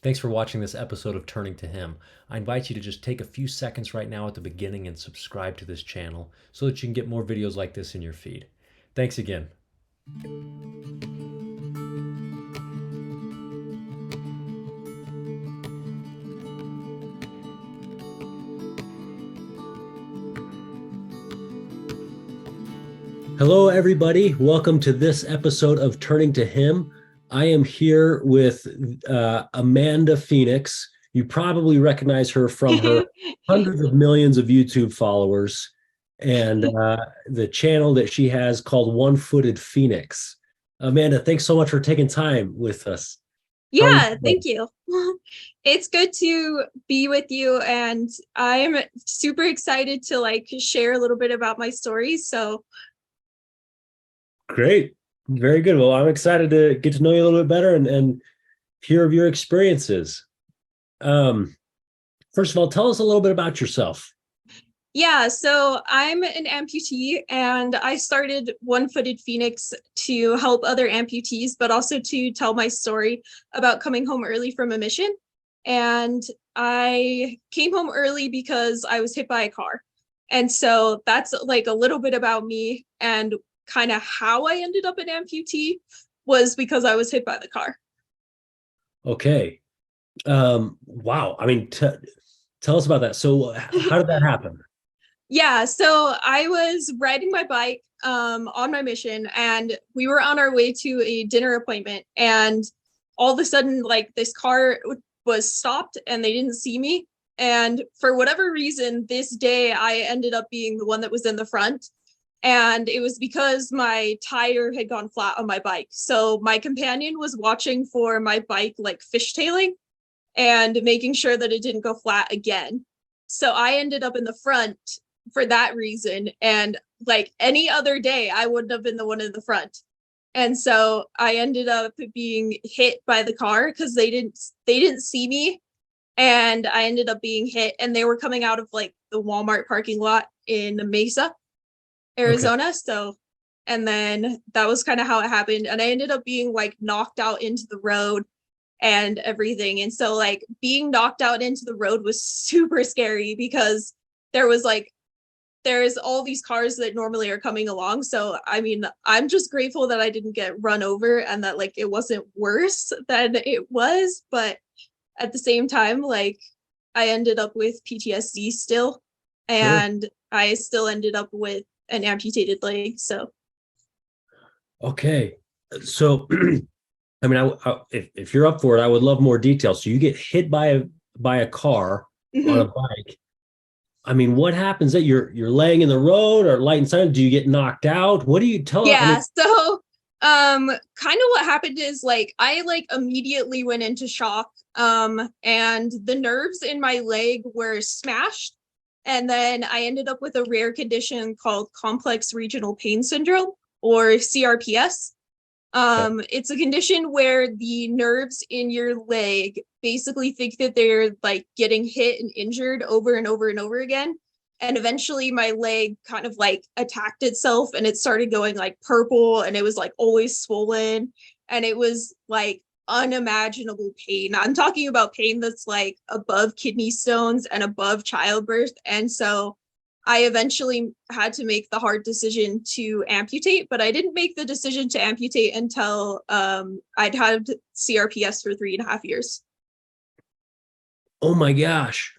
Thanks for watching this episode of Turning to Him. I invite you to just take a few seconds right now at the beginning and subscribe to this channel so that you can get more videos like this in your feed. Thanks again. Hello, everybody. Welcome to this episode of Turning to Him. I am here with Amanda Phoenix. You probably recognize her from her hundreds of millions of YouTube followers and the channel that she has called One Footed Phoenix. Amanda, thanks so much for taking time with us. How are you Yeah, doing? thank you. It's good to be with you, and I'm super excited to share a little bit about my story. So, Great. Very good. Well, I'm excited to get to know you a little bit better and hear of your experiences. Um, First of all, tell us a little bit about yourself. yeah, so I'm an amputee, and I started One Footed Phoenix to help other amputees, but also to tell my story about coming home early from a mission. And I came home early because I was hit by a car. And so that's like a little bit about me, and kind of how I ended up an amputee was because I was hit by the car. Okay. Wow. I mean, tell us about that. So, how did that happen? Yeah, so I was riding my bike on my mission, and we were on our way to a dinner appointment, and all of a sudden like this car was stopped and they didn't see me, and for whatever reason this day I ended up being the one that was in the front, and it was because my tire had gone flat on my bike. So my companion was watching for my bike like fishtailing and making sure that it didn't go flat again. So I ended up in the front for that reason. And like any other day, I wouldn't have been the one in the front. And so I ended up being hit by the car because they didn't see me, and I ended up being hit, and they were coming out of like the Walmart parking lot in Mesa, Okay. Arizona. So and then that was kind of how it happened, and I ended up being like knocked out into the road and everything. And so like being knocked out into the road was super scary because there was like there's all these cars that normally are coming along. So I mean, I'm just grateful that I didn't get run over and that like it wasn't worse than it was. But at the same time, like I ended up with PTSD still, Sure. and I still ended up with an amputated leg. So Okay. So, I mean, if you're up for it, I would love more details. So, you get hit by a car on a mhm. bike. I mean, what happens that you're laying in the road or light and silent? Do you get knocked out? What do you tell? I Yeah, mean, so kind of what happened is like I like immediately went into shock, and the nerves in my leg were smashed, and then I ended up with a rare condition called complex regional pain syndrome, or CRPS. okay. It's a condition where the nerves in your leg basically think that they're like getting hit and injured over and over and over again. And eventually my leg kind of like attacked itself, and it started going like purple, and it was like always swollen, and it was like unimaginable pain. I'm talking about pain that's like above kidney stones and above childbirth. And so I eventually had to make the hard decision to amputate, but I didn't make the decision to amputate until I'd had CRPS for 3.5 years. Oh my gosh.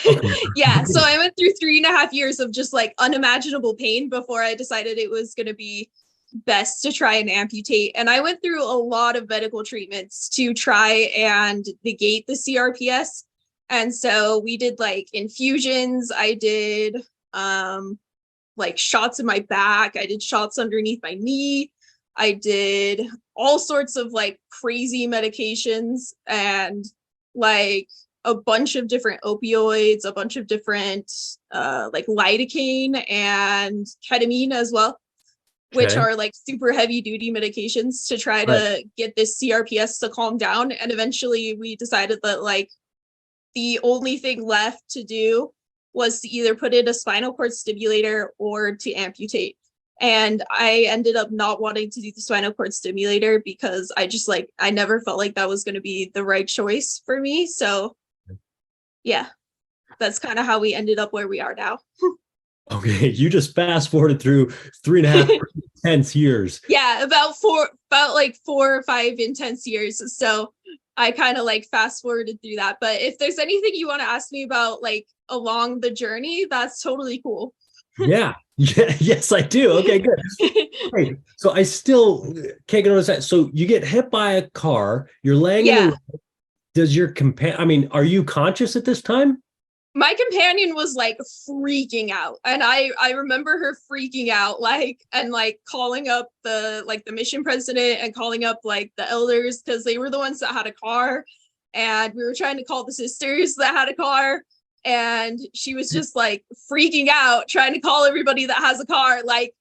Okay. Yeah, so I went through 3.5 years of just like unimaginable pain before I decided it was going to be best to try and amputate. And I went through a lot of medical treatments to try and negate the CRPS. And so we did like infusions, I did um like shots in my back, I did shots underneath my knee, I did all sorts of like crazy medications, and like a bunch of different opioids, a bunch of different like lidocaine and ketamine as well, which Okay. are like super heavy duty medications to try Right. to get this CRPS to calm down. And eventually we decided that like the only thing left to do was to either put in a spinal cord stimulator or to amputate. And I ended up not wanting to do the spinal cord stimulator because I just like, I never felt like that was going to be the right choice for me. So yeah, that's kind of how we ended up where we are now. Okay, you just fast forwarded through 3.5 intense years. Yeah, about like 4 or 5 intense years. So I kind of like fast forwarded through that. But if there's anything you want to ask me about like along the journey, that's totally cool. Yeah. Yeah. Yes, I do. Okay, good. Okay. So I still can't get over that. So you get hit by a car, you're laying in the Yeah. road. Does your companion, I mean, are you conscious at this time? My companion was like freaking out, and I remember her freaking out, like, and like calling up the mission president and calling up like the elders because they were the ones that had a car, and we were trying to call the sisters that had a car, and she was just like freaking out trying to call everybody that has a car, like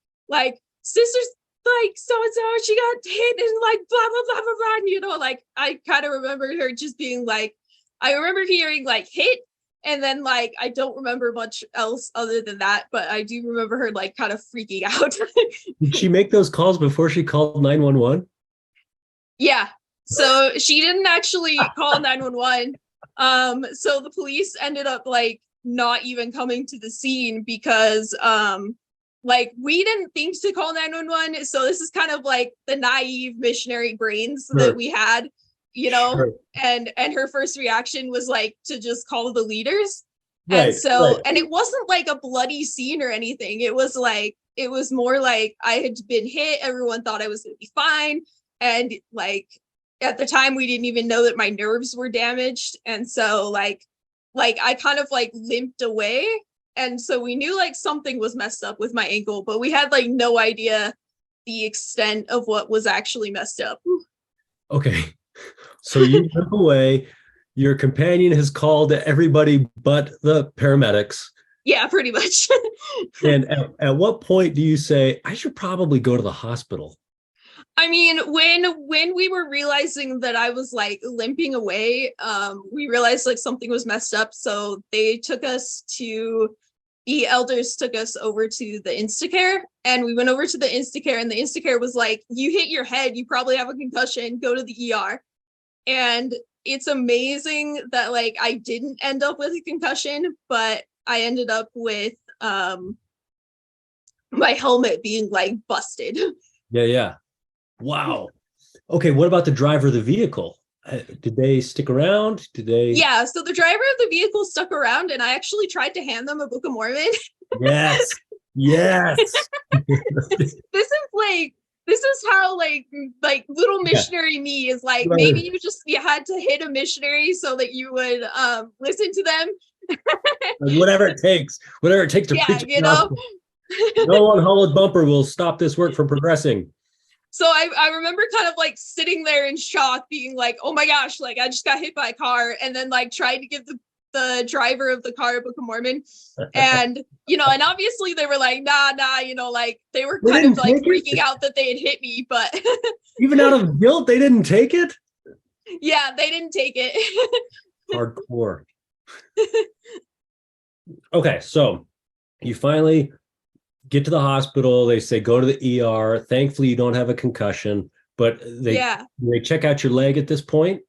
sisters, like so and so, she got hit and like blah blah blah blah blah, and, like I kind of remember her just being like, I remember hearing like hit. And then like I don't remember much else other than that, but I do remember her like kind of freaking out. Did she make those calls before she called 911? Yeah. So she didn't actually call 911. So the police ended up like not even coming to the scene because like we didn't think to call 911. So this is kind of like the naive missionary brains that we had, Sure. and her first reaction was like to just call the leaders. Right, And so right. and it wasn't like a bloody scene or anything. It was more like I had been hit, everyone thought I was gonna be fine, and like at the time we didn't even know that my nerves were damaged, and so like I kind of like limped away, and so we knew like something was messed up with my ankle, but we had like no idea the extent of what was actually messed up. Okay. So you limp away. Your companion has called everybody but the paramedics. Yeah, pretty much. And at what point do you say, I should probably go to the hospital? I mean, when we were realizing that I was like limping away, we realized like something was messed up. So the elders took us over to the Instacare, and we went over to the Instacare, and the Instacare was like, you hit your head, you probably have a concussion, go to the ER. And it's amazing that like I didn't end up with a concussion, but I ended up with my helmet being like busted. Yeah, yeah. Wow. Okay, what about the driver of the vehicle? Did they stick around? Did they? Yeah, so the driver of the vehicle stuck around, and I actually tried to hand them a Book of Mormon. Yes. Yes. This is how like little missionary me is like, maybe you had to hit a missionary so that you would listen to them. Whatever it takes to Yeah, preach the gospel. No one hollowed bumper will stop this work from progressing. So I remember kind of like sitting there in shock, being like, oh my gosh, like I just got hit by a car, and then like trying to give the driver of the car a Book of Mormon. And, and obviously they were like, nah, like they were kind of like freaking out that they had hit me, but even out of guilt, they didn't take it? Yeah, they didn't take it. Hardcore. Okay, so you finally get to the hospital. They say go to the ER. Thankfully, you don't have a concussion, but they check out your leg at this point.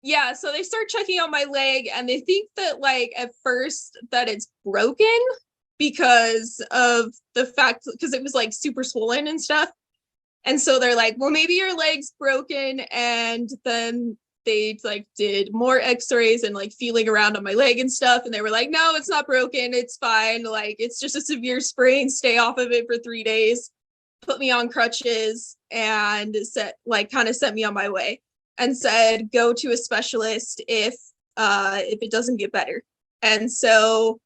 Yeah, so they start checking out my leg, and they think that like at first that it's broken because of the fact, because it was like super swollen and stuff. And so they're like, well, maybe your leg's broken. And then they like did more x-rays and like feeling around on my leg and stuff, and they were like, no, it's not broken, it's fine, like it's just a severe sprain, stay off of it for 3 days, put me on crutches, and kind of sent me on my way, and said go to a specialist if it doesn't get better. And so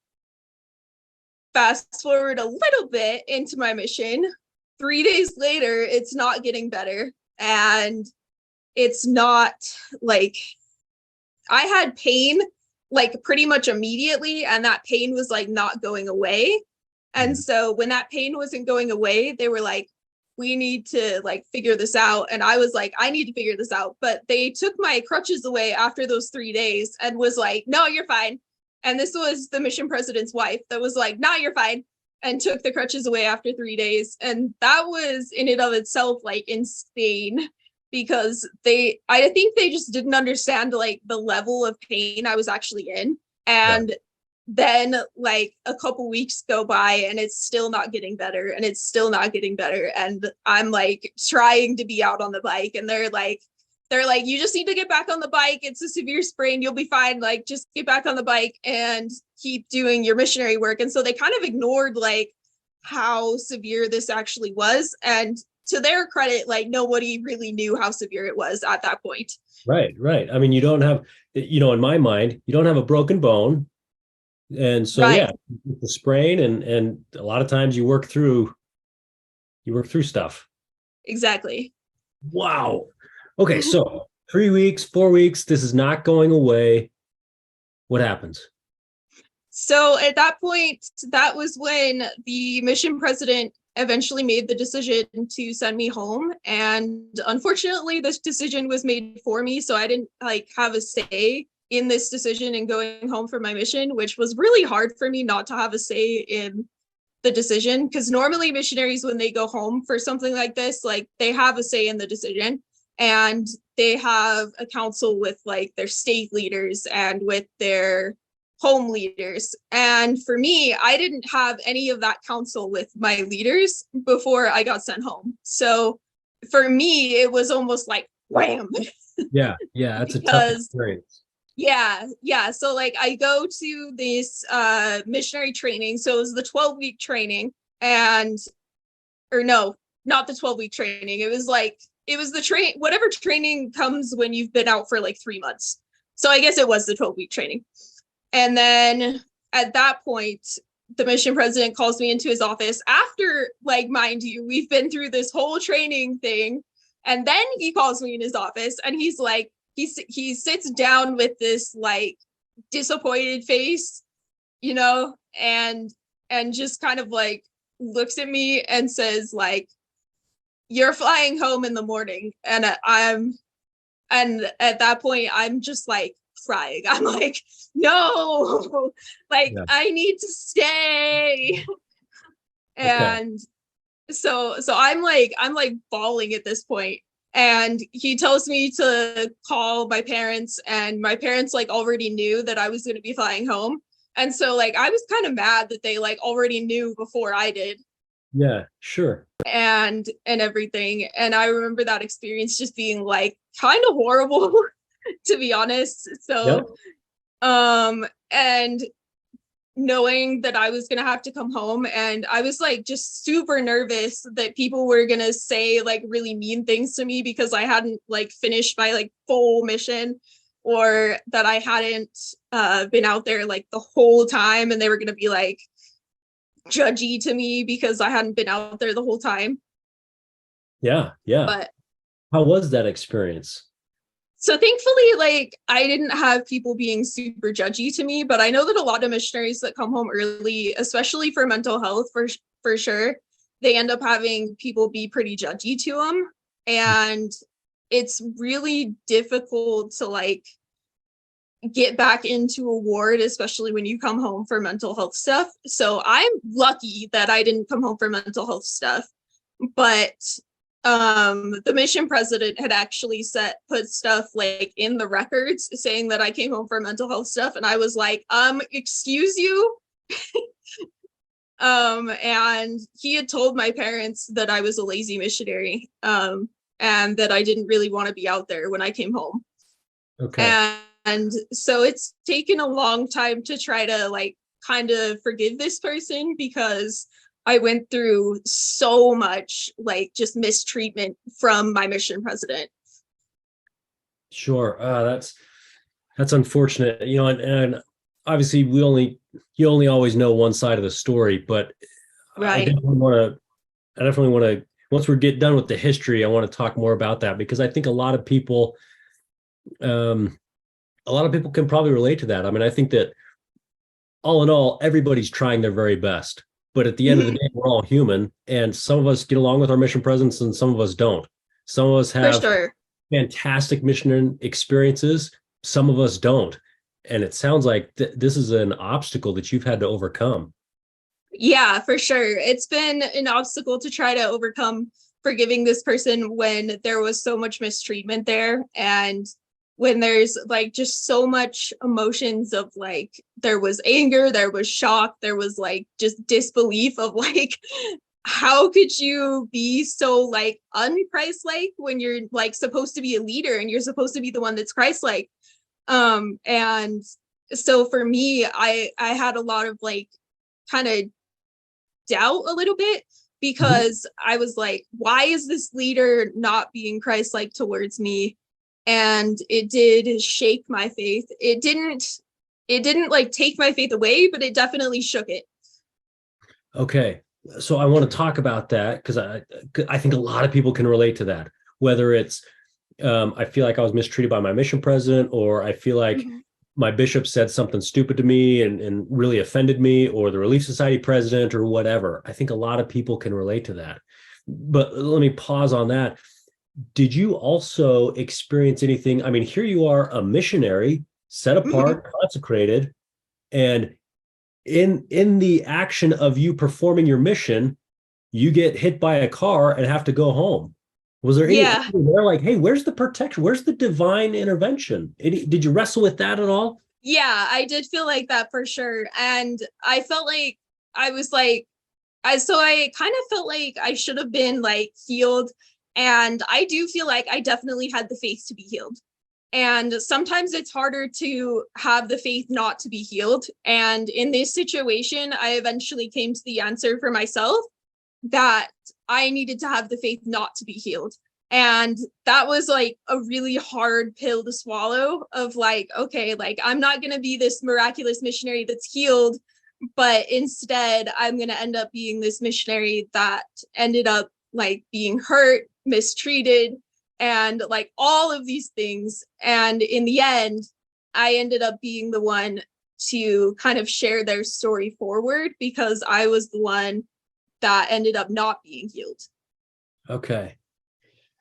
fast forward a little bit into my mission, 3 days later, it's not getting better, and it's not like, I had pain like pretty much immediately, and that pain was like not going away. And so when that pain wasn't going away, they were like, we need to like figure this out. And I was like, I need to figure this out. But they took my crutches away after those 3 days and was like, no, you're fine. And this was the mission president's wife that was like, no, you're fine. and took the crutches away after 3 days. And that was in and of itself like insane, because I think they just didn't understand like the level of pain I was actually in. And then like a couple weeks go by and it's still not getting better, and it's still not getting better. And I'm like trying to be out on the bike, and they're like, you just need to get back on the bike. It's a severe sprain. You'll be fine. Like, just get back on the bike and keep doing your missionary work. And so they kind of ignored like how severe this actually was. And to their credit, like nobody really knew how severe it was at that point. Right, right. I mean, you don't have, in my mind, you don't have a broken bone. And so, Right. yeah, the sprain, and a lot of times you work through stuff. Exactly. Wow. Okay, so 3 weeks, 4 weeks, this is not going away. What happens? So at that point, that was when the mission president eventually made the decision to send me home. And unfortunately, this decision was made for me. So I didn't like have a say in this decision and going home from my mission, which was really hard for me not to have a say in the decision. Because normally missionaries, when they go home for something like this, like they have a say in the decision, and they have a council with like their state leaders and with their home leaders. And for me, I didn't have any of that counsel with my leaders before I got sent home. So for me, it was almost like wham. Yeah, that's a tough Because experience. yeah. So like I go to this missionary training. So it was the 12-week training, and or no, not the 12-week training. It was the whatever training comes when you've been out for like 3 months. So I guess it was the 12-week training. And then at that point, the mission president calls me into his office after, like, mind you, we've been through this whole training thing. And then he calls me in his office, and he's like, he sits down with this like disappointed face, and just kind of like looks at me and says like, "You're flying home in the morning." And at that point, I'm just like crying. I'm like, no, like I need to stay. And so I'm like bawling at this point. And he tells me to call my parents, and my parents like already knew that I was going to be flying home. And so like I was kind of mad that they like already knew before I did. Yeah, sure. And everything. And I remember that experience just being like kind of horrible, to be honest. So and knowing that I was going to have to come home, and I was like just super nervous that people were going to say like really mean things to me because I hadn't like finished my like full mission, or that I hadn't been out there like the whole time, and they were going to be like judgy to me because I hadn't been out there the whole time. Yeah. But How was that experience? so thankfully, like I didn't have people being super judgy to me, but I know that a lot of missionaries that come home early, especially for mental health, for sure, they end up having people be pretty judgy to them. And it's really difficult to like get back into a ward, especially when you come home for mental health stuff. So I'm lucky that I didn't come home for mental health stuff, but the mission president had actually put stuff like in the records saying that I came home for mental health stuff, and I was like, excuse you. And he had told my parents that I was a lazy missionary, and that I didn't really want to be out there when I came home. And so it's taken a long time to try to like kind of forgive this person, because I went through so much like just mistreatment from my mission president. Sure. That's unfortunate, and obviously you only always know one side of the story, but Right. I definitely want to, once we get done with the history, I want to talk more about that, because I think a lot of people can probably relate to that. I mean, I think that all in all, everybody's trying their very best. But at the end of the day, we're all human, and some of us get along with our mission presidents and some of us don't. Some of us have fantastic mission experiences. Some of us don't. And it sounds like this is an obstacle that you've had to overcome. Yeah, for sure. It's been an obstacle to try to overcome forgiving this person when there was so much mistreatment there, and when there's like just so much emotions of like there was anger, there was shock, there was like just disbelief of like how could you be so like unchrist-like when you're like supposed to be a leader and you're supposed to be the one that's Christ-like. And so for me, I had a lot of like kind of doubt a little bit Mhm. because I was like, why is this leader not being Christ-like towards me? And it did shake my faith. It didn't like take my faith away, but it definitely shook it. Okay. So I want to talk about that because I think a lot of people can relate to that. Whether it's I feel like I was mistreated by my mission president, or I feel like Mhm. my bishop said something stupid to me and really offended me, or the Relief Society president, or whatever. I think a lot of people can relate to that. But let me pause on that. Did you also experience anything? I mean, here you are, a missionary, set Mhm. apart, consecrated, and in the action of you performing your mission, you get hit by a car and have to go home. Was there anything Yeah. there like, hey, where's the protection? Where's the divine intervention? Did you wrestle with that at all? Yeah, I did feel like that for sure. And I felt like I was like, I kind of felt like I should have been like healed. And I do feel like I definitely had the faith to be healed. And sometimes it's harder to have the faith not to be healed. And in this situation, I eventually came to the answer for myself that I needed to have the faith not to be healed. And that was like a really hard pill to swallow of like, okay, like I'm not going to be this miraculous missionary that's healed, but instead I'm going to end up being this missionary that ended up like being hurt, mistreated, and like all of these things. And in the end, I ended up being the one to kind of share their story forward because I was the one that ended up not being healed. Okay.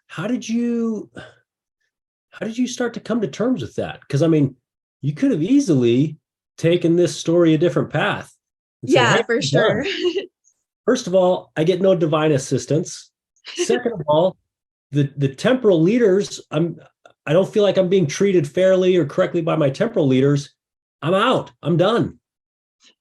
How did you how did you start to come to terms with that? Because I mean, you could have easily taken this story a different path and said, hey, Yeah, for I'm sure. done. First of all, I get no divine assistance. Second of all, the temporal leaders, I don't feel like I'm being treated fairly or correctly by my temporal leaders. I'm out. I'm done.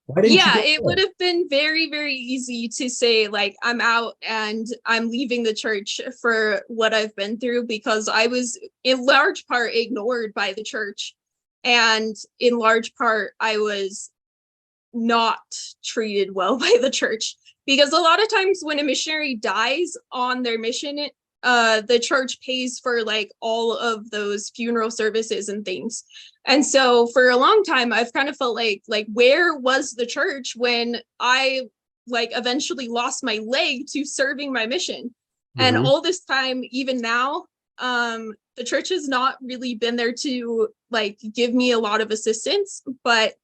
Why didn't you Yeah, go it would there? have been very, very easy to say, like, I'm out and I'm leaving the church for what I've been through because I was in large part ignored by the church. And in large part, I was not treated well by the church because a lot of times when a missionary dies on their mission, the church pays for like all of those funeral services and things. And so for a long time I've kind of felt like where was the church when I like eventually lost my leg to serving my mission. And Mm-hmm. all this time, even now, the church has not really been there to like give me a lot of assistance, but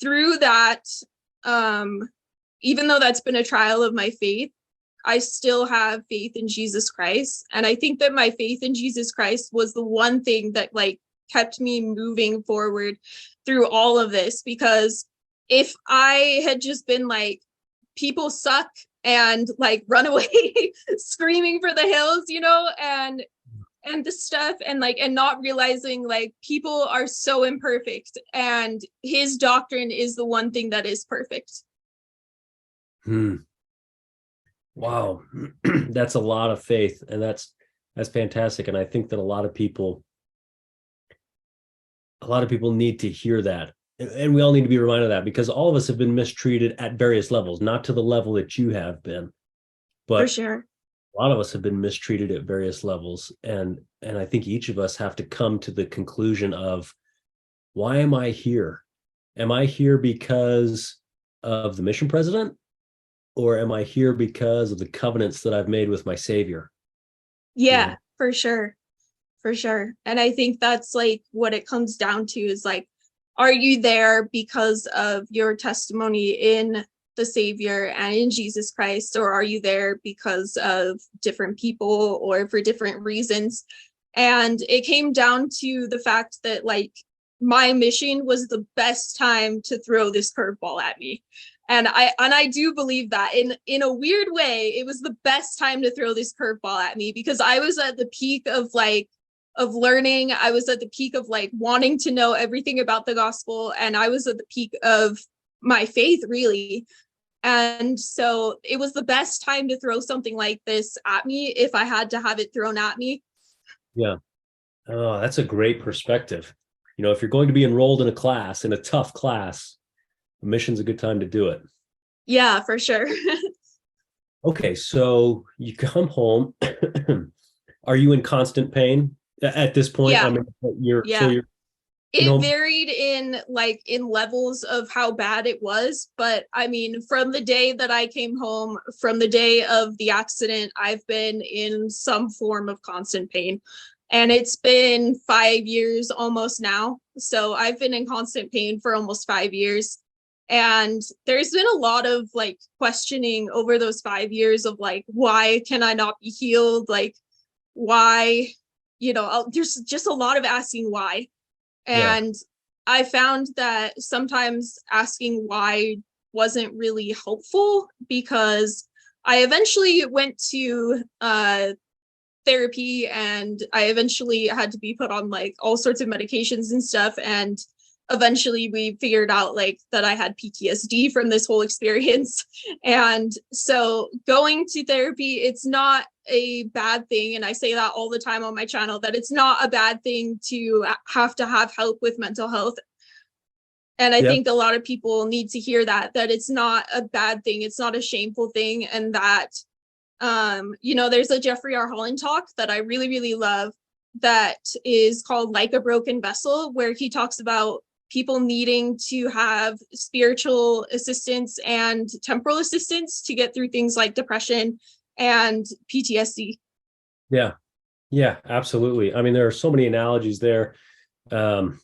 through that, um, even though that's been a trial of my faith, I still have faith in Jesus Christ. And I think that my faith in Jesus Christ was the one thing that like kept me moving forward through all of this. Because if I had just been like, people suck and like run away screaming for the hills, and this stuff and like and not realizing like people are so imperfect and his doctrine is the one thing that is perfect. Hmm. Wow. That's a lot of faith. And that's fantastic. And I think that a lot of people need to hear that. And we all need to be reminded of that because all of us have been mistreated at various levels, not to the level that you have been, For but sure. a lot of us have been mistreated at various levels. And I think each of us have to come to the conclusion of, why am I here? Am I here because of the mission president, or am I here because of the covenants that I've made with my savior? You know, Yeah, for sure. For sure. And I think that's like what it comes down to is like, are you there because of your testimony in the Savior and in Jesus Christ, or are you there because of different people or for different reasons? And it came down to the fact that like my mission was the best time to throw this curveball at me. And I do believe that in a weird way, it was the best time to throw this curveball at me, because I was at the peak of learning. I was at the peak of like wanting to know everything about the gospel, and I was at the peak of my faith, really. And so it was the best time to throw something like this at me if I had to have it thrown at me. Yeah. Oh, that's a great perspective. If you're going to be enrolled in a class, in a tough class, a mission's a good time to do it. Yeah, for sure. Okay, so you come home. Are you in constant pain at this point? I Yeah, mean, you're so yeah. you're It varied in levels of how bad it was, but I mean, from the day that I came home, from the day of the accident, I've been in some form of constant pain. And it's been 5 years almost now. So I've been in constant pain for almost 5 years. And there's been a lot of like questioning over those 5 years of like, why can I not be healed? Like, why? There's just a lot of asking why. Yeah, And I found that sometimes asking why wasn't really helpful, because I eventually went to therapy, and I eventually had to be put on like all sorts of medications and stuff. And eventually we figured out like that I had PTSD from this whole experience. And so going to therapy, it's not a bad thing. And I say that all the time on my channel, that it's not a bad thing to have help with mental health. And I yeah, think a lot of people need to hear that it's not a bad thing. It's not a shameful thing. And that, there's a Jeffrey R. Holland talk that I really, really love, that is called Like a Broken Vessel, where he talks about people needing to have spiritual assistance and temporal assistance to get through things like depression and PTSD. yeah, yeah, absolutely. I mean, there are so many analogies there. Um,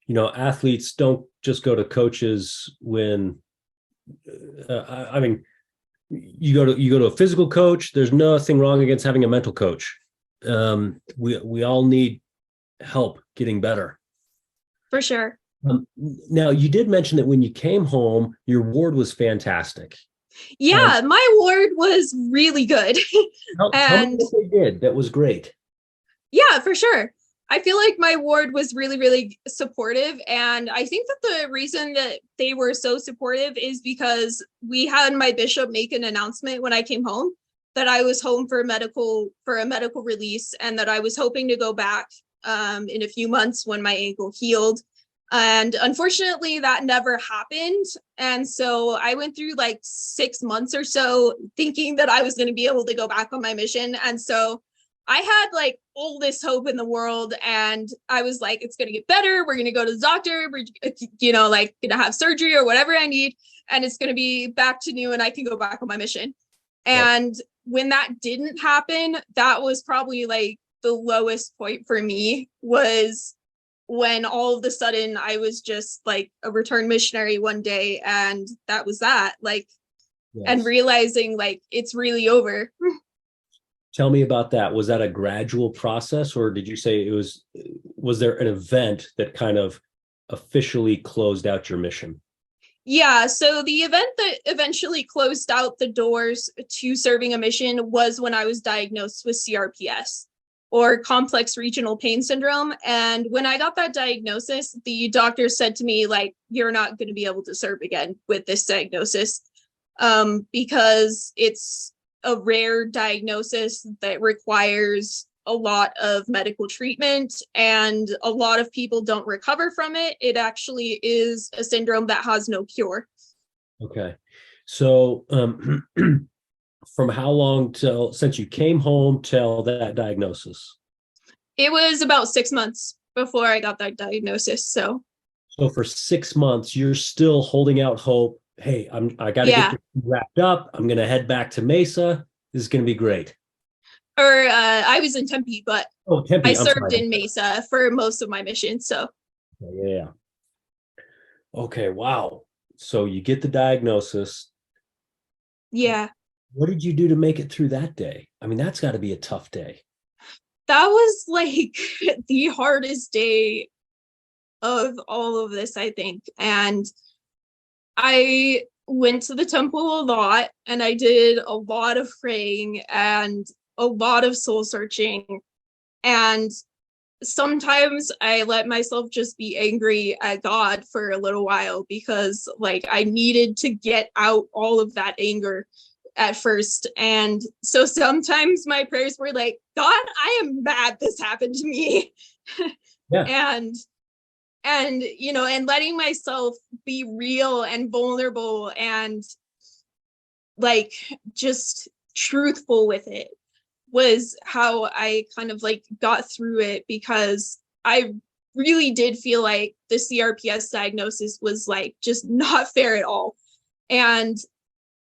Athletes don't just go to coaches when, I mean, you go to a physical coach. There's nothing wrong against having a mental coach. We all need help getting better. For sure. Now, you did mention that when you came home, your ward was fantastic. Um, Yeah, my ward was really good. tell me And what they did that was great. yeah, for sure. I feel like my ward was really, really supportive. And I think that the reason that they were so supportive is because we had my bishop make an announcement when I came home that I was home for a medical release, and that I was hoping to go back in a few months when my ankle healed. And unfortunately, that never happened. And so I went through like 6 months or so thinking that I was going to be able to go back on my mission. And so I had like all this hope in the world, and I was like, it's going to get better. We're going to go to the doctor. We're, like going to have surgery or whatever I need. And it's going to be back to new, and I can go back on my mission. Yep. And when that didn't happen, that was probably like the lowest point for me, was when all of a sudden I was just like a return missionary one day, and that was that. Like, and Yes. realizing like it's really over. Tell me about that. Was that a gradual process, or did you say was there an event that kind of officially closed out your mission? Yeah, so the event that eventually closed out the doors to serving a mission was when I was diagnosed with CRPS, or complex regional pain syndrome. And when I got that diagnosis, the doctor said to me, like, you're not going to be able to serve again with this diagnosis, because it's a rare diagnosis that requires a lot of medical treatment, and a lot of people don't recover from it. It actually is a syndrome that has no cure. Okay. So, from how long till since you came home till that diagnosis? It was about 6 months before I got that diagnosis. So So for 6 months, you're still holding out hope. Hey, I got to get yeah. this wrapped up. I'm going to head back to Mesa. This is going to be great. Or I was in Tempe, but Oh, I Tempe. I'm served sorry. in Mesa for most of my mission. So Yeah, yeah. Okay. Wow. So you get the diagnosis. yeah, What did you do to make it through that day? I mean, that's got to be a tough day. that was like the hardest day of all of this, I think. And I went to the temple a lot and I did a lot of praying and a lot of soul searching. And sometimes I let myself just be angry at God for a little while because like I needed to get out all of that anger at first. And so sometimes my prayers were like, God, I am mad this happened to me. Yeah. and and letting myself be real and vulnerable and like just truthful with it was how I kind of like got through it, because I really did feel like the CRPS diagnosis was like just not fair at all. And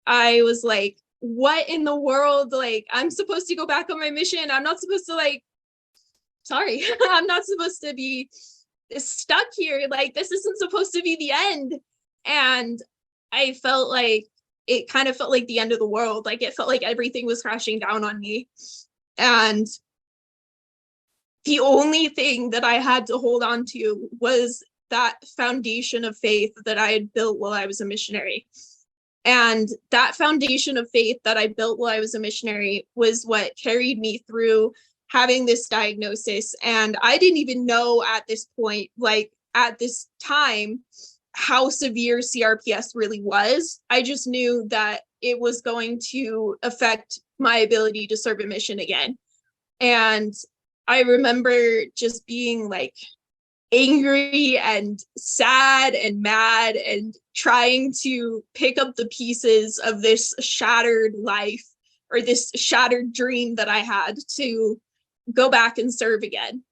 I was like, what in the world? Like, I'm supposed to go back on my mission. I'm not supposed to like, sorry, I'm not supposed to be stuck here. Like, this isn't supposed to be the end. And I felt like it kind of felt like the end of the world. Like, it felt like everything was crashing down on me. And the only thing that I had to hold on to was that foundation of faith that I had built while I was a missionary. And that foundation of faith that I built while I was a missionary was what carried me through having this diagnosis. And I didn't even know at this point, like at this time, how severe CRPS really was. I just knew that it was going to affect my ability to serve a mission again. And I remember just being like angry and sad and mad and trying to pick up the pieces of this shattered life or this shattered dream that I had to go back and serve again.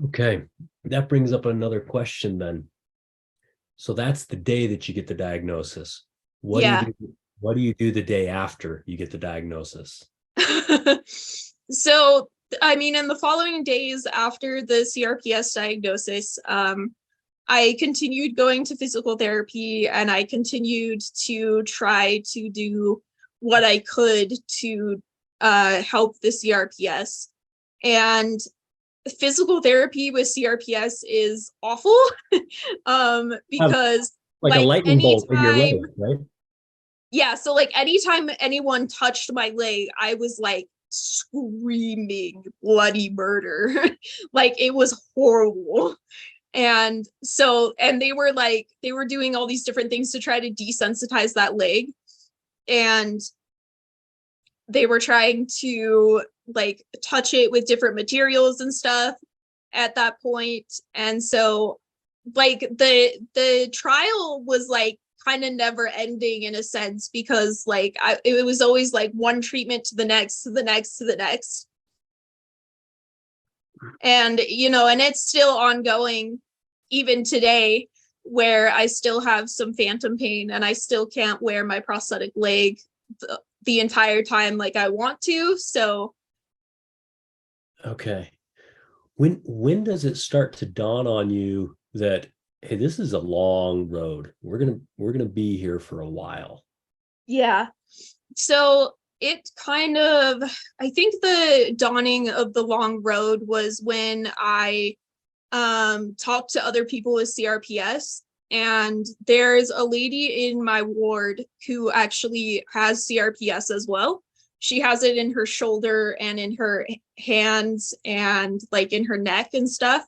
Okay. That brings up another question then. So that's the day that you get the diagnosis. What do you Yeah. do? What do you do the day after you get the diagnosis? So, I mean, in the following days after the CRPS diagnosis, I continued going to physical therapy and I continued to try to do what I could to help the CRPS. And physical therapy with CRPS is awful because Like a like lightning bolt in your leg, anytime, right? yeah, so like anytime anyone touched my leg, I was like screaming bloody murder. Like it was horrible. And so, and they were doing all these different things to try to desensitize that leg. And they were trying to like touch it with different materials and stuff at that point. And so like the trial was like kind of never ending in a sense, because like it was always like one treatment to the next to the next to the next. And and it's still ongoing even today, where I still have some phantom pain and I still can't wear my prosthetic leg the entire time like I want to. So Okay. When does it start to dawn on you that, hey, this is a long road. We're gonna be here for a while. yeah. So it kind of, I think the dawning of the long road was when I talked to other people with CRPS. And there's a lady in my ward who actually has CRPS as well. She has it in her shoulder and in her hands and like in her neck and stuff.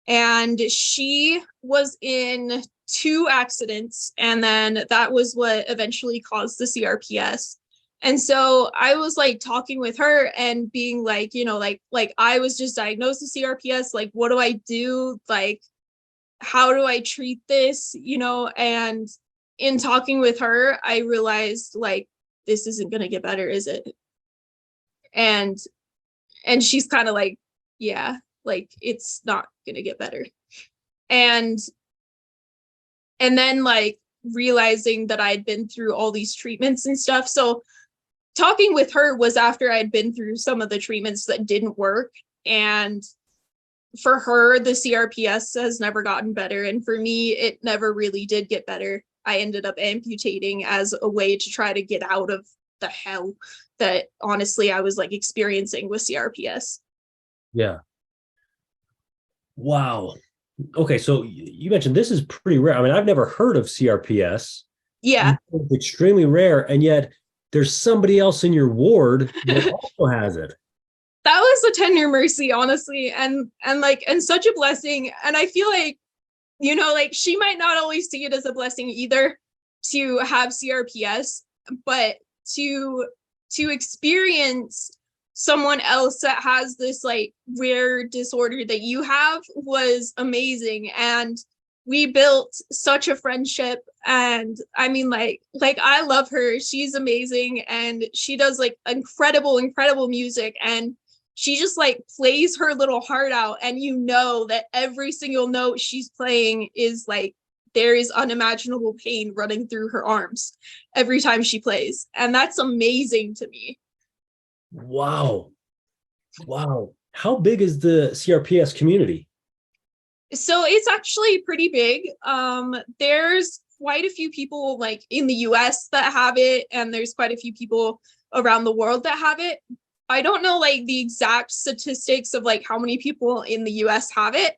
And she was in two accidents, and then that was what eventually caused the CRPS. And so I was like talking with her and being like, like I was just diagnosed with CRPS, like what do I do, like how do I treat this, and in talking with her I realized like this isn't going to get better, is it? and and she's kind of like, yeah, like it's not going to get better. and and then like realizing that I'd been through all these treatments and stuff. So talking with her was after I'd been through some of the treatments that didn't work. And for her, the CRPS has never gotten better. And for me, it never really did get better. I ended up amputating as a way to try to get out of the hell that honestly I was like experiencing with CRPS. Yeah. Wow. Okay, so you mentioned this is pretty rare. I mean, I've never heard of CRPS. Yeah, It's extremely rare, and yet there's somebody else in your ward that also has it. that was a tender mercy, honestly, and like and such a blessing. And I feel like, like she might not always see it as a blessing either to have CRPS, but to to experience someone else that has this like rare disorder that you have was amazing. And we built such a friendship. And I mean, like I love her, she's amazing, and she does like incredible music, and she just like plays her little heart out, and that every single note she's playing is like there is unimaginable pain running through her arms every time she plays, and that's amazing to me. Wow. Wow. How big is the CRPS community? So it's actually pretty big. There's quite a few people like in the US that have it, and there's quite a few people around the world that have it. I don't know like the exact statistics of like how many people in the US have it,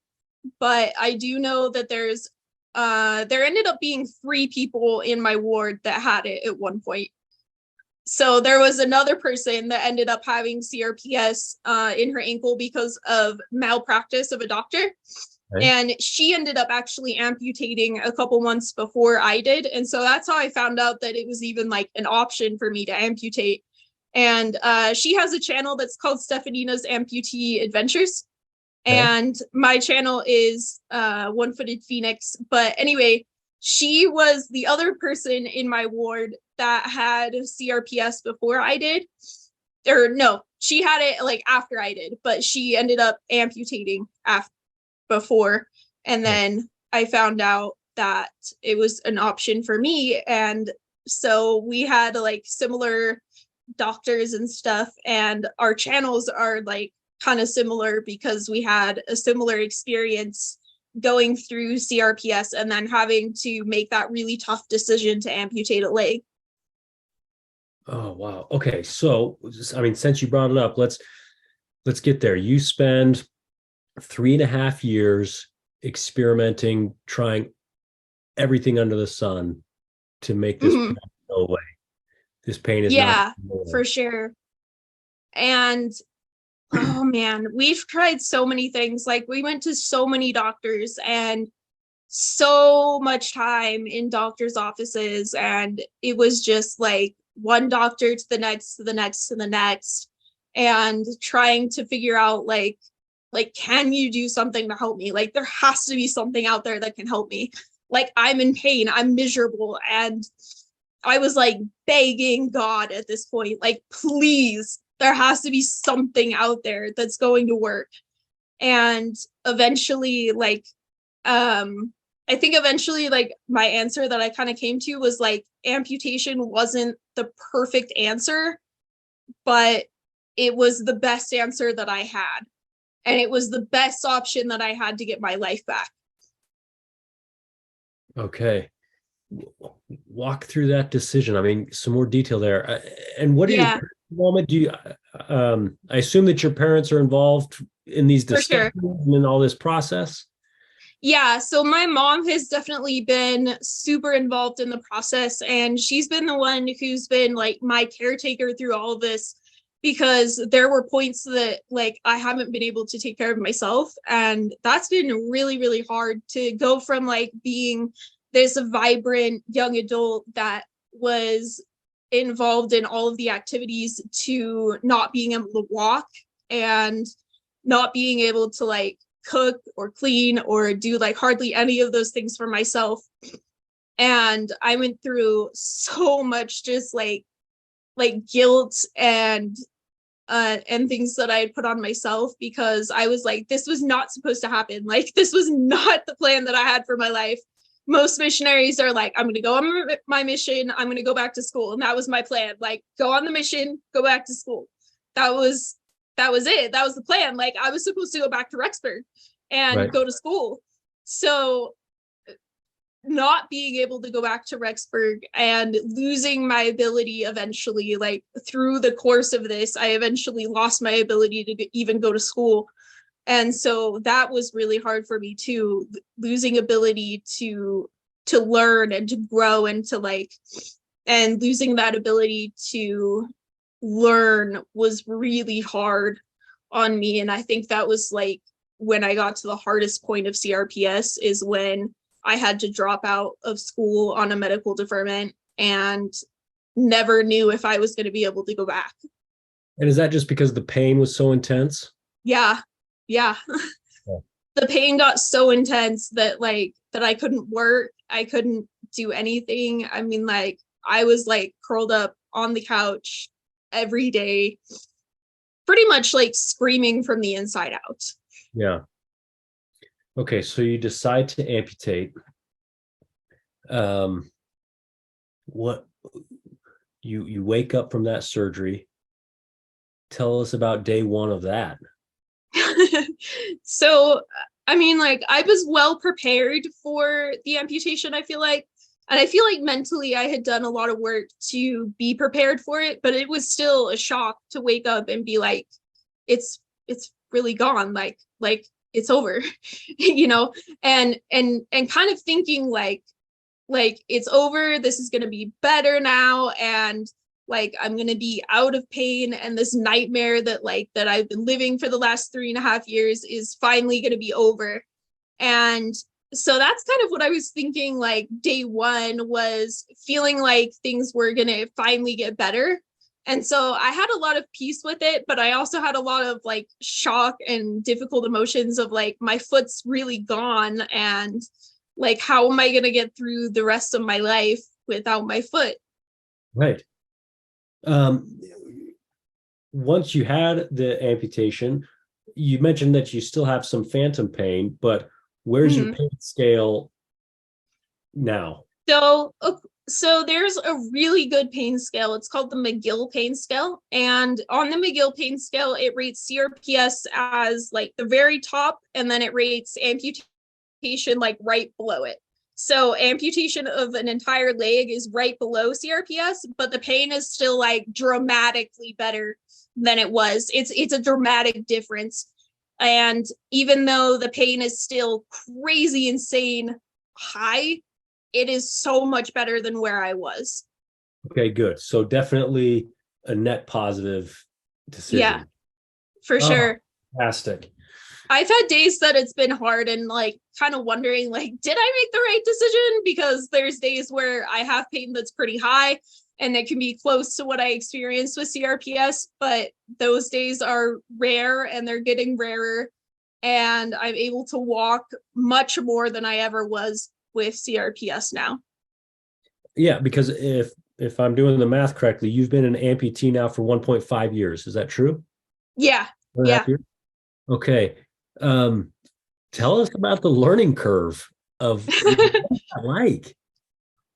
but I do know that there ended up being 3 people in my ward that had it at one point. So there was another person that ended up having CRPS in her ankle because of malpractice of a doctor. Right. And she ended up actually amputating a couple months before I did. And so that's how I found out that it was even like an option for me to amputate. And she has a channel that's called Stefanina's Amputee Adventures. Okay. And my channel is One Footed Phoenix. But anyway, she was the other person in my ward that had CRPS before I did. Or no, she had it like after I did, but she ended up amputating after before. And then I found out that it was an option for me. And so we had like similar doctors and stuff, and our channels are like kind of similar because we had a similar experience going through CRPS and then having to make that really tough decision to amputate a leg. Oh, wow. Okay. So, I mean, since you brought it up, let's get there. You spend 3.5 years experimenting, trying everything under the sun to make this Mm-hmm. pain go away. This pain is not Yeah, going away. for sure. And oh man, we've tried so many things. Like we went to so many doctors and so much time in doctors' offices, and it was just like one doctor to the next to the next to the next, and trying to figure out like can you do something to help me? Like there has to be something out there that can help me. Like I'm in pain, I'm miserable, and I was like begging God at this point, like please, there has to be something out there that's going to work. And eventually I think eventually like my answer that I kind of came to was like amputation wasn't the perfect answer, but it was the best answer that I had, and it was the best option that I had to get my life back. Okay. Walk through that decision. I mean, some more detail there. And what are your Yeah, parents involvement? Do you, I assume that your parents are involved in these for sure. discussions and in all this process? Yeah, so my mom has definitely been super involved in the process, and she's been the one who's been like my caretaker through all of this, because there were points that like I haven't been able to take care of myself, and that's been really hard to go from like being this vibrant young adult that was involved in all of the activities to not being able to walk and not being able to like cook or clean or do like hardly any of those things for myself. And I went through so much just like guilt and things that I had put on myself, because I was like, this was not supposed to happen. Like this was not the plan that I had for my life. Most missionaries are like, I'm going to go on my mission, I'm going to go back to school, and that was my plan. Like go on the mission, go back to school. That was it. That was the plan. Like I was supposed to go back to Rexburg and Right. go to school. So not being able to go back to Rexburg and losing my ability eventually, like through the course of this, I eventually lost my ability to even go to school. And so that was really hard for me too, losing ability to learn and to grow and to like, and losing that ability to learn was really hard on me. And I think that was like when I got to the hardest point of CRPS, is when I had to drop out of school on a medical deferment and never knew if I was going to be able to go back. And is that just because the pain was so intense? Yeah. Yeah. Yeah. The pain got so intense that I couldn't work. I couldn't do anything. I mean, like I was like curled up on the couch every day, pretty much like screaming from the inside out. Yeah. Okay, so you decide to amputate. Um, what you wake up from that surgery. Tell us about day one of that. So, I mean, like I was well prepared for the amputation, I feel like. And I feel like mentally I had done a lot of work to be prepared for it, but it was still a shock to wake up and be like, it's really gone. Like it's over, you know, and kind of thinking like it's over, this is going to be better now, and like I'm going to be out of pain, and this nightmare that I've been living for the last 3.5 years is finally going to be over. And so that's kind of what I was thinking, like day one, was feeling like things were going to finally get better. And so I had a lot of peace with it, but I also had a lot of like shock and difficult emotions of like, my foot's really gone, and like, how am I going to get through the rest of my life without my foot? Right. Um, Once you had the amputation, you mentioned that you still have some phantom pain, but where's your Mhm. pain scale now? So there's a really good pain scale. It's called the McGill pain scale. And on the McGill pain scale, it rates CRPS as like the very top, and then it rates amputation like right below it. So amputation of an entire leg is right below CRPS, but the pain is still like dramatically better than it was. It's a dramatic difference. And even though the pain is still crazy, insane high, it is so much better than where I was. Okay, good. So definitely a net positive Yeah, decision. for Oh, sure. fantastic. I've had days that it's been hard and like kind of wondering, like, did I make the right decision? Because there's days where I have pain that's pretty high and that can be close to what I experienced with CRPS, but those days are rare and they're getting rarer. And I'm able to walk much more than I ever was with CRPS now. Yeah, because if I'm doing the math correctly, you've been an amputee now for 1.5 years. Is that true? Yeah. 1.5 Yeah. years? Okay. Um, Tell us about the learning curve of what's that like.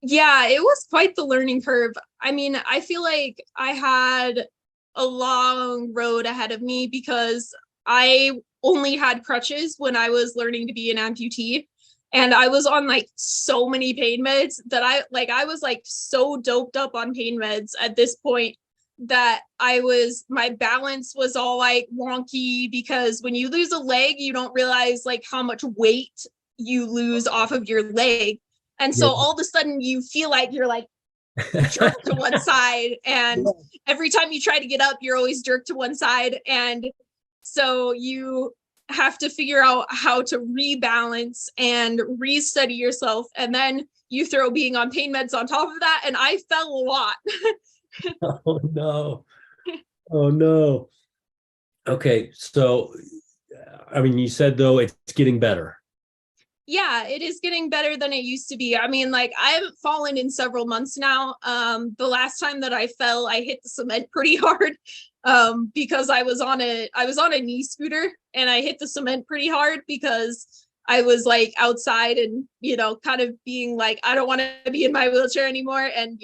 Yeah, it was quite the learning curve. I mean, I feel like I had a long road ahead of me because I only had crutches when I was learning to be an amputee. And I was on like so many pain meds that I was like so doped up on pain meds at this point that my balance was all like wonky, because when you lose a leg, you don't realize like how much weight you lose off of your leg. And Yeah. so all of a sudden you feel like you're like jerked to one side. And every time you try to get up, you're always jerked to one side. And so you have to figure out how to rebalance and restudy yourself. And then you throw being on pain meds on top of that. And I fell a lot. Oh no. Oh no. Okay, so I mean, you said though it's getting better. Yeah, it is getting better than it used to be. I mean, like I haven't fallen in several months now. The last time that I fell, I hit the cement pretty hard, because I was on a knee scooter and I hit the cement pretty hard because I was like outside and kind of being like, I don't want to be in my wheelchair anymore, and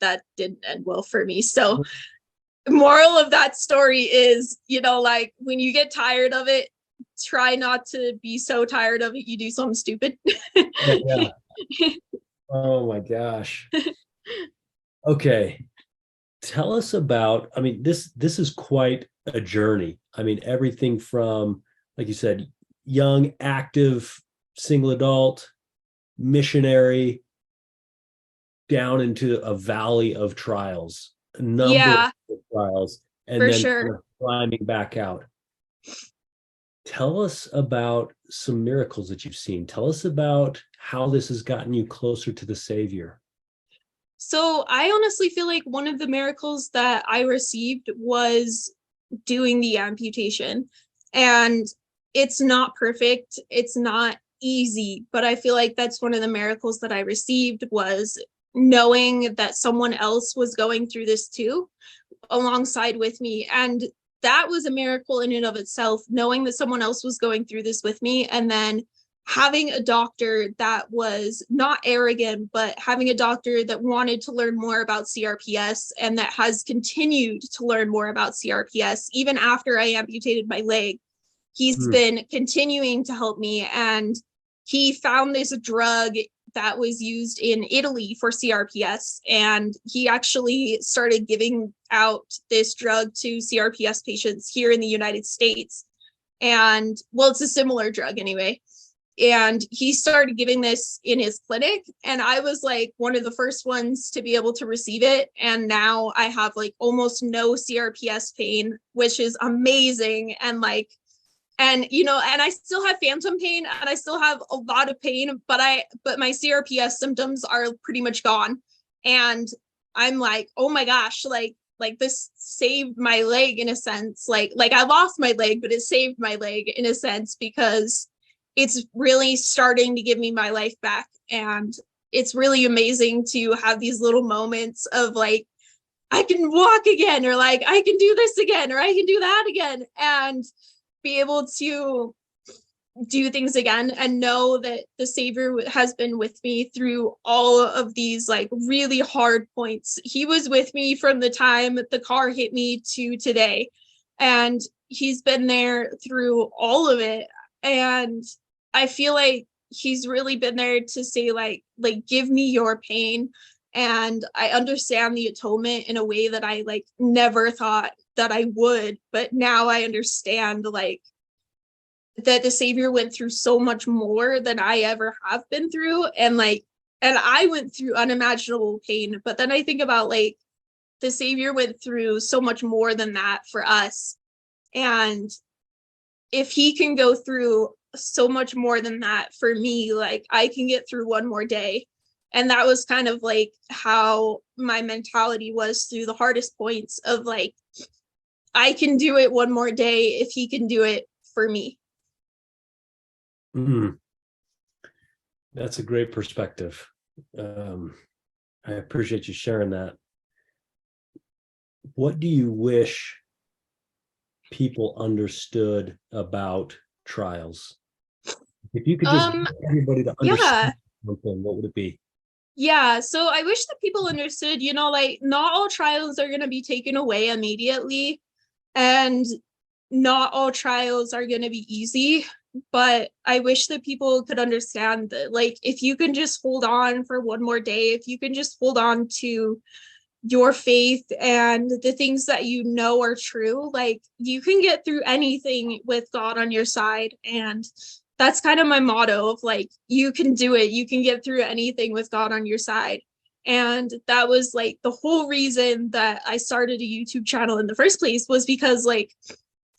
that didn't end well for me. So moral of that story is, like when you get tired of it, try not to be so tired of it you do something stupid. Yeah, yeah. Oh my gosh. Okay. Tell us about, I mean, this is quite a journey. I mean, everything from, like you said, young, active, single adult, missionary, down into a valley of trials, a number Yeah, of trials, and for then sure. climbing back out. Tell us about some miracles that you've seen. Tell us about how this has gotten you closer to the Savior. So I honestly feel like one of the miracles that I received was doing the amputation. And it's not perfect, it's not easy, but I feel like that's one of the miracles that I received, was knowing that someone else was going through this too alongside with me. And that was a miracle in and of itself, knowing that someone else was going through this with me, and then having a doctor that was not arrogant, but having a doctor that wanted to learn more about CRPS and that has continued to learn more about CRPS even after I amputated my leg. He's been continuing to help me, and he found this drug that was used in Italy for CRPS, and he actually started giving out this drug to CRPS patients here in the United States. And well, it's a similar drug anyway. And he started giving this in his clinic, and I was like one of the first ones to be able to receive it. And now I have like almost no CRPS pain, which is amazing. And like, and you know, and I still have phantom pain and I still have a lot of pain, but my CRPS symptoms are pretty much gone. And I'm like, oh my gosh, like this saved my leg in a sense. Like I lost my leg, but it saved my leg in a sense, because it's really starting to give me my life back. And it's really amazing to have these little moments of like, I can walk again, or like I can do this again, or I can do that again, and be able to do things again and know that the Savior has been with me through all of these like really hard points. He was with me from the time the car hit me to today, and he's been there through all of it. And I feel like he's really been there to say like give me your pain. And I understand the atonement in a way that I like never thought that I would, but now I understand like that the Savior went through so much more than I ever have been through. And like, and I went through unimaginable pain, but then I think about like the Savior went through so much more than that for us. And if he can go through so much more than that for me, like I can get through one more day. And that was kind of like how my mentality was through the hardest points of like, I can do it one more day if he can do it for me. That's a great perspective. I appreciate you sharing that. What do you wish people understood about trials? If you could just get everybody to understand something, what would it be? Yeah, so I wish that people understood, you know, like not all trials are going to be taken away immediately, and not all trials are going to be easy. But I wish that people could understand that, like, if you can just hold on for one more day, if you can just hold on to your faith and the things that you know are true, like, you can get through anything with God on your side. And that's kind of my motto of like, you can do it. You can get through anything with God on your side. And that was like the whole reason that I started a YouTube channel in the first place, was because like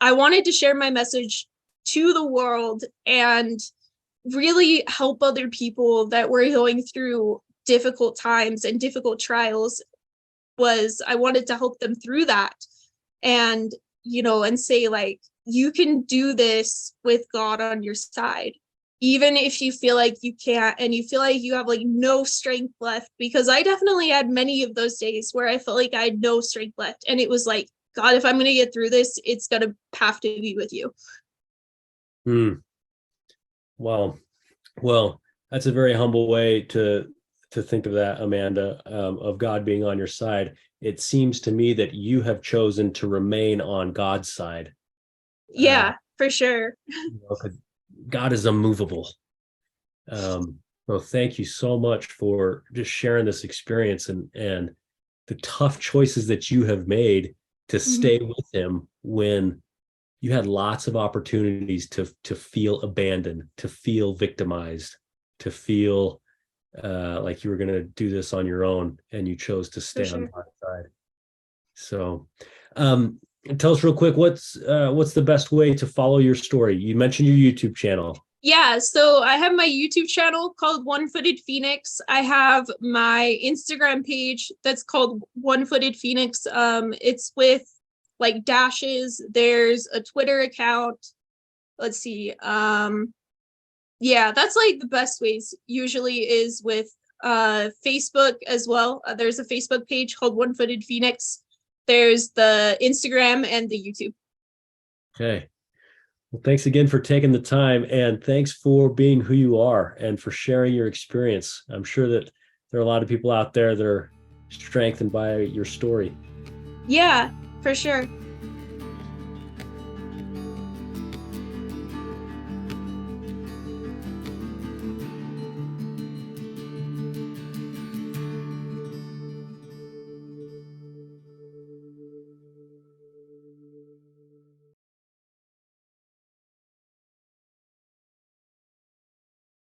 I wanted to share my message to the world and really help other people that were going through difficult times and difficult trials. Was I wanted to help them through that, and you know, and say like, you can do this with God on your side, even if you feel like you can't and you feel like you have like no strength left. Because I definitely had many of those days where I felt like I had no strength left, and it was like, God, if I'm going to get through this, it's going to have to be with you. Well, that's a very humble way to think of that, Amanda, of God being on your side. It seems to me that you have chosen to remain on God's side. Yeah, for sure. God is immovable. So thank you so much for just sharing this experience and the tough choices that you have made to stay with him when you had lots of opportunities to feel abandoned, to feel victimized, to feel like you were going to do this on your own, and you chose to stay on the side. So, tell us real quick, what's the best way to follow your story? You mentioned your YouTube channel. Yeah, so I have my YouTube channel called One Footed Phoenix. I have my Instagram page that's called One Footed Phoenix. It's with like dashes. There's a Twitter account. Let's see. Yeah, that's like the best ways usually is with Facebook as well. There's a Facebook page called One Footed Phoenix. There's the Instagram and the YouTube. Okay. Well, thanks again for taking the time, and thanks for being who you are and for sharing your experience. I'm sure that there are a lot of people out there that are strengthened by your story. Yeah, for sure.